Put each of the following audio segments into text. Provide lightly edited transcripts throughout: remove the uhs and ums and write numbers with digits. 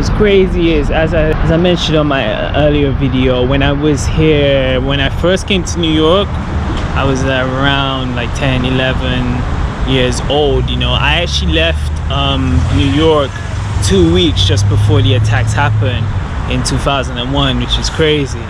what's crazy is, as I mentioned on my earlier video, when I was here, when I first came to New York, I was around like 10, 11 years old. You know, I actually left New York 2 weeks just before the attacks happened in 2001, which is crazy.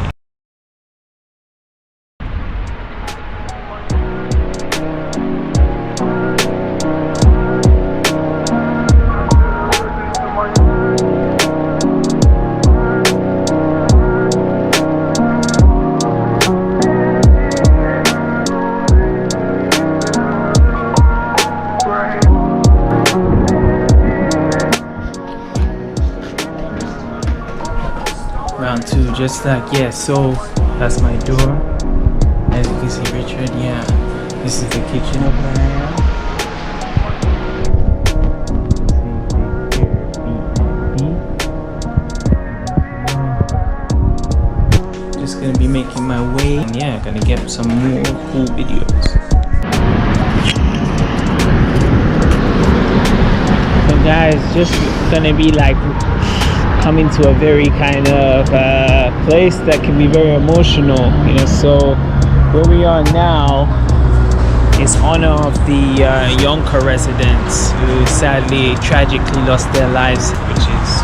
Round two, just like, yeah, so that's my door. As you can see, Richard, yeah, this is the kitchen of where I am. Just gonna be making my way, and yeah, gonna get some more cool videos. So guys, just gonna be like coming to a very kind of place that can be very emotional, you know. So where we are now is honor of the Yonkers residents who sadly tragically lost their lives, which is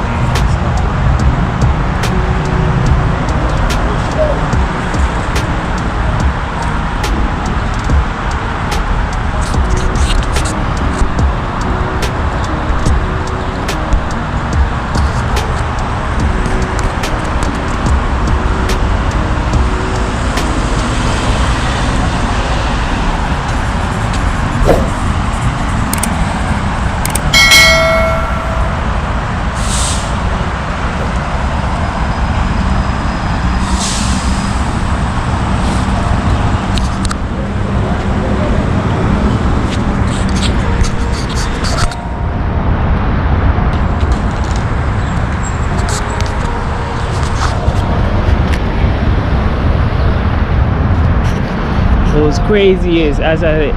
what's crazy is, as I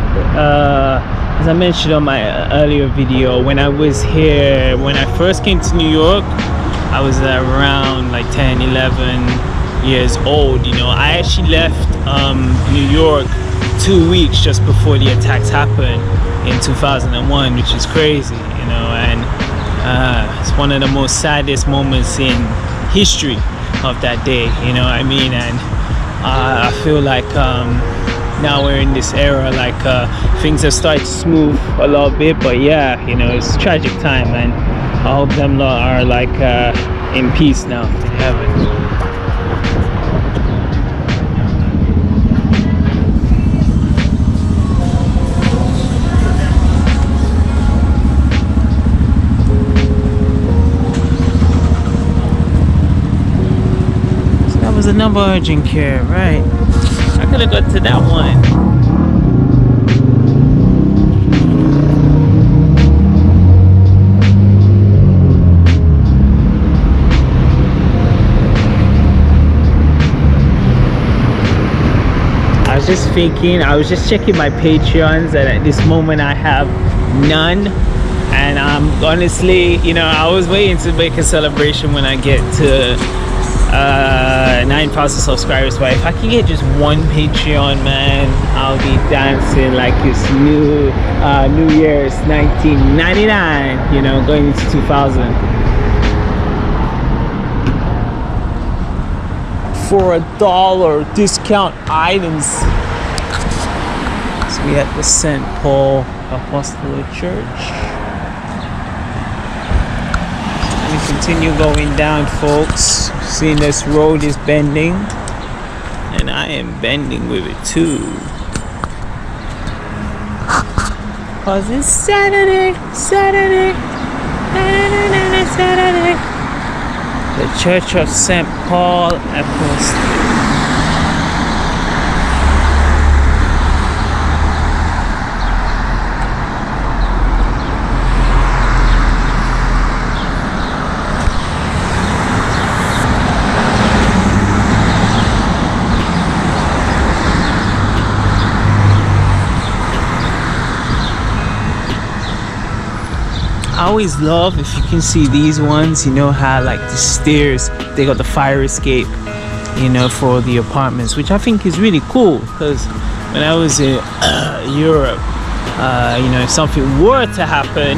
mentioned on my earlier video, when I was here, when I first came to New York, I was around like 10, 11 years old. You know, I actually left New York 2 weeks just before the attacks happened in 2001, which is crazy, you know. And it's one of the most saddest moments in history of that day, you know what I mean. And I feel like now we're in this era, like things have started to smooth a little bit, but yeah, you know, it's a tragic time, and I hope them lot are like in peace now in heaven. So that was another urgent care, right? I could have got to that one. I was just thinking, I was just checking my Patreons, and at this moment I have none. And honestly, you know, I was waiting to make a celebration when I get to 9,000 subscribers, but if I can get just one Patreon, man, I'll be dancing like it's New Year's 1999, you know, going into 2000. For $1 discount items. So we at the St. Paul Apostolic Church. We continue going down, folks. Seeing this road is bending, and I am bending with it too. Cause it's Saturday. The Church of St. Paul Apostolic. I always love, if you can see these ones, you know how like the stairs, they got the fire escape, you know, for the apartments, which I think is really cool. Because when I was in Europe, you know, if something were to happen,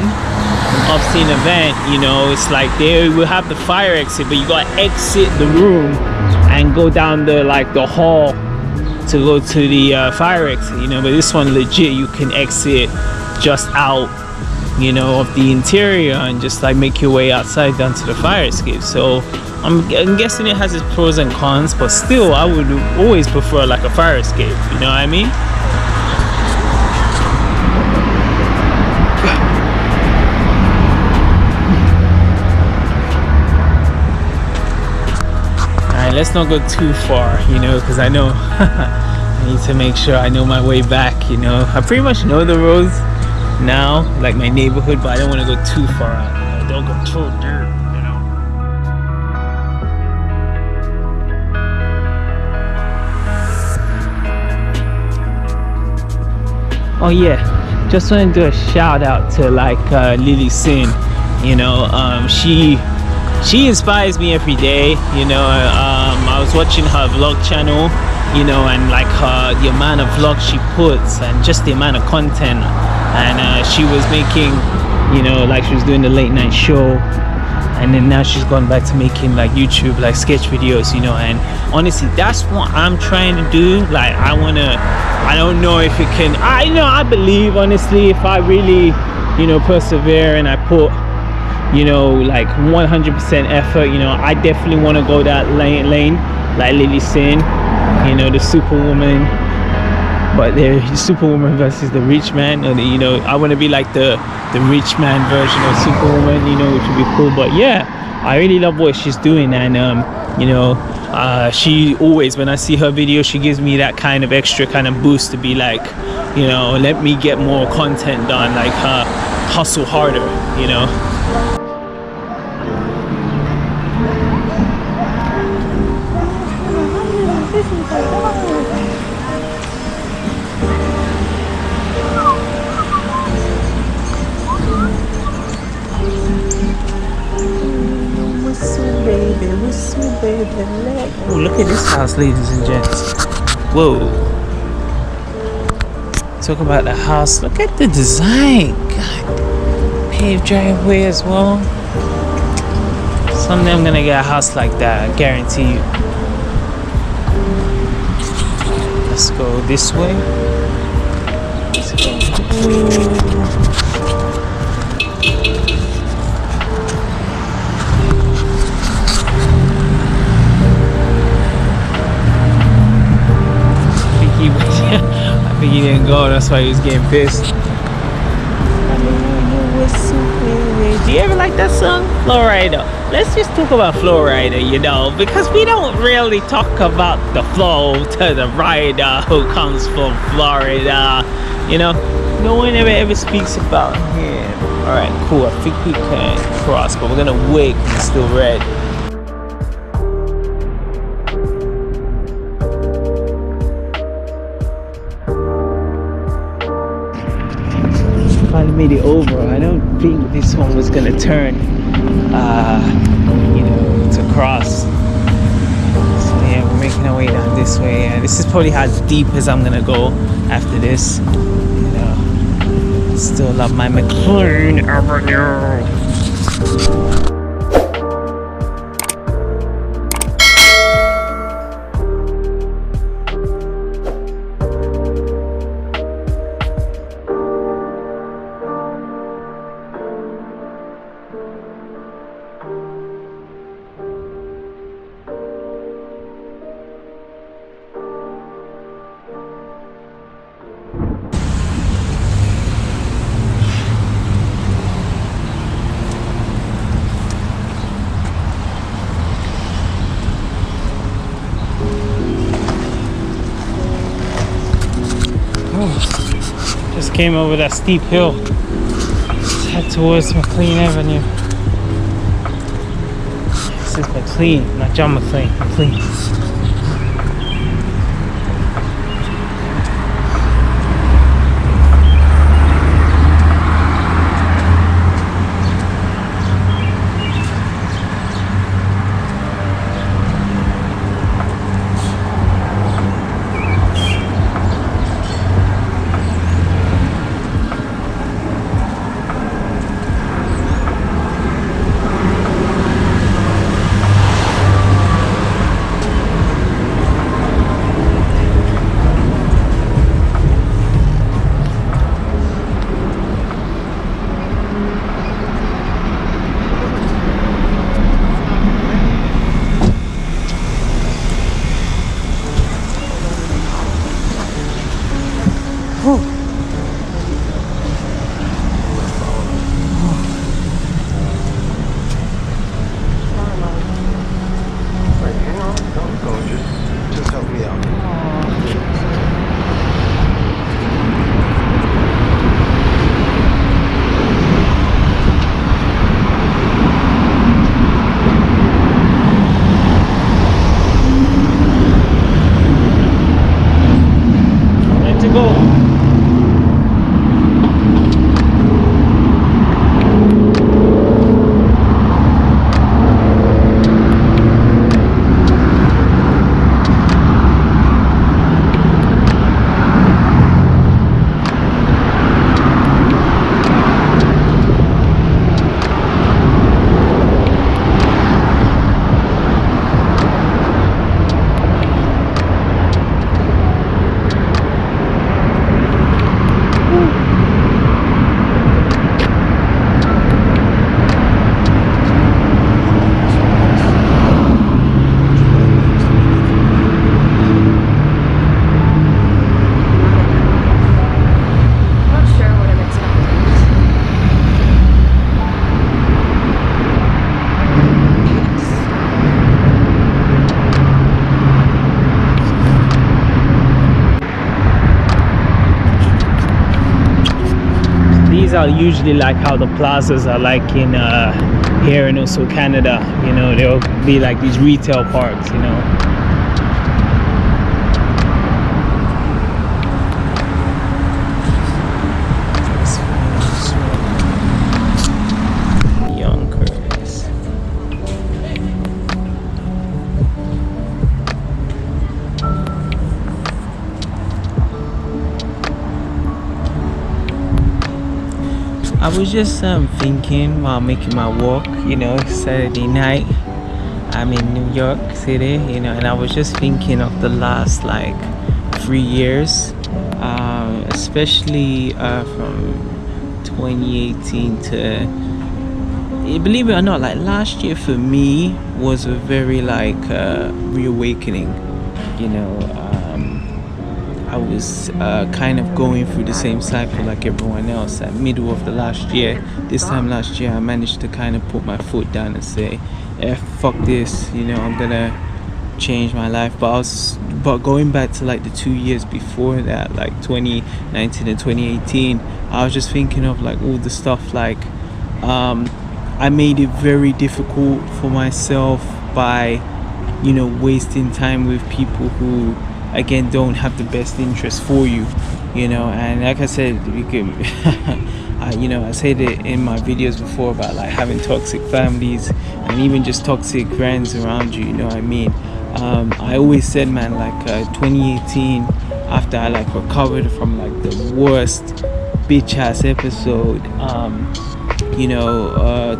obscene event, you know, it's like they will have the fire exit, but you gotta exit the room and go down the hall to go to the fire exit, you know. But this one legit, you can exit just out, you know, of the interior and just like make your way outside down to the fire escape. So I'm guessing it has its pros and cons, but still I would always prefer like a fire escape, you know what I mean? Alright, let's not go too far, you know, because I know I need to make sure I know my way back, you know. I pretty much know the roads now, like my neighborhood, but I don't want to go too far out, you know? Don't go too deep, you know. Oh yeah, just want to do a shout out to like Lily Sin, you know. She inspires me every day, you know. I was watching her vlog channel, you know, and like the amount of vlogs she puts and just the amount of content. And she was making, you know, like she was doing the late night show, and then now she's gone back to making like YouTube, like sketch videos, you know. And honestly, that's what I'm trying to do. Like I don't know if it can, I believe honestly, if I really, you know, persevere and I put, you know, like 100% effort, you know, I definitely want to go that lane like Lily Sin, you know, the superwoman. But the superwoman versus the rich man, and you know, I want to be like the rich man version of superwoman, you know, which would be cool. But yeah, I really love what she's doing. And you know, she always, when I see her video, she gives me that kind of extra kind of boost to be like, you know, let me get more content done, like hustle harder, you know. Oh, look at this house, ladies and gents. Whoa. Talk about the house. Look at the design. God. Paved driveway as well. Someday I'm gonna get a house like that, I guarantee you. Let's go this way. Let's go. Ooh. I think he didn't go, that's why he was getting pissed. Do you ever like that song? Florida. Let's just talk about Florida, you know, because we don't really talk about the flow to the rider who comes from Florida, you know. No one ever speaks about him. Alright, cool, I think we can cross, but we're gonna wait because it's still red. Made it over. I don't think this one was gonna turn, you know, to cross. So yeah, we're making our way down this way. This is probably as deep as I'm gonna go after this. You know, still love my McLean Avenue. Just came over that steep hill. Let's head towards McLean Avenue. This is McLean, not John McLean. McLean. are usually like how the plazas are like in here and also Canada. You know, there'll be like these retail parks, you know. Yonkers. I was just thinking while making my walk, you know, Saturday night. I'm in New York City, you know, and I was just thinking of the last like 3 years, especially from 2018 to, believe it or not, like last year for me was a very like reawakening, you know. I was kind of going through the same cycle like everyone else. At middle of the last year, this time last year, I managed to kind of put my foot down and say, fuck this, you know, I'm gonna change my life. But going back to like the 2 years before that, like 2019 and 2018, I was just thinking of like all the stuff like I made it very difficult for myself by, you know, wasting time with people who again don't have the best interest for you, you know. And like I said, you can you know, I said it in my videos before about like having toxic families and even just toxic friends around you, you know what I mean. I always said, man, like 2018, after I like recovered from like the worst bitch ass episode, you know,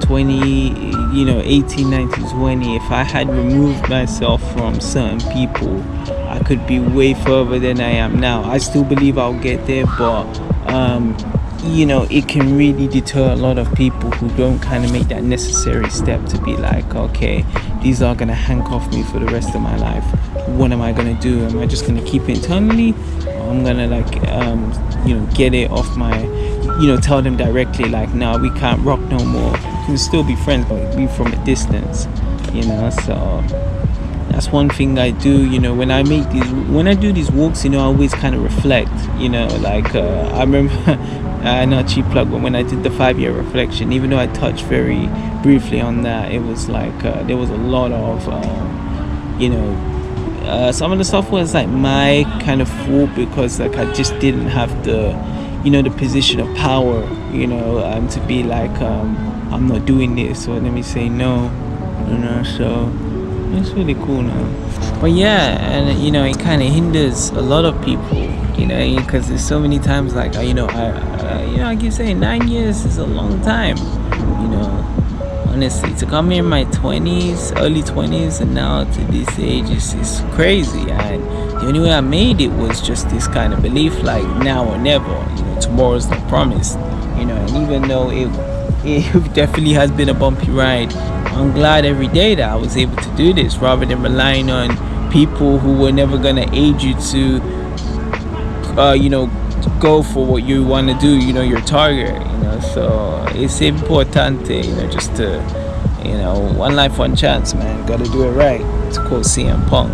18, 19, 20, if I had removed myself from certain people, I could be way further than I am now. I still believe I'll get there, but you know, it can really deter a lot of people who don't kind of make that necessary step to be like, okay, these are gonna handcuff me for the rest of my life. What am I gonna do? Am I just gonna keep it internally, or I'm gonna like you know, get it off my, you know, tell them directly like, no, we can't rock no more. We can still be friends, but be from a distance, you know. So that's one thing I do, you know, when I do these walks, you know, I always kind of reflect, you know, like I remember not cheap plug, but when I did the 5-year reflection, even though I touched very briefly on that, it was like there was a lot of you know, some of the stuff was like my kind of fault, because like I just didn't have the, you know, the position of power, you know, to be like I'm not doing this, or let me say no, you know. So it's really cool now. But yeah, and you know, it kind of hinders a lot of people, you know, because there's so many times like you know, I keep saying 9 years is a long time, you know. Honestly, to come in my 20s, early 20s, and now to this age is crazy. And the only way I made it was just this kind of belief, like now or never, you know, tomorrow's not promised, you know. And even though it definitely has been a bumpy ride, I'm glad every day that I was able to do this, rather than relying on people who were never gonna aid you to you know, go for what you want to do, you know, your target, you know. So it's important, you know, just to, you know, one life, one chance, man. Gotta do it right, to quote CM Punk.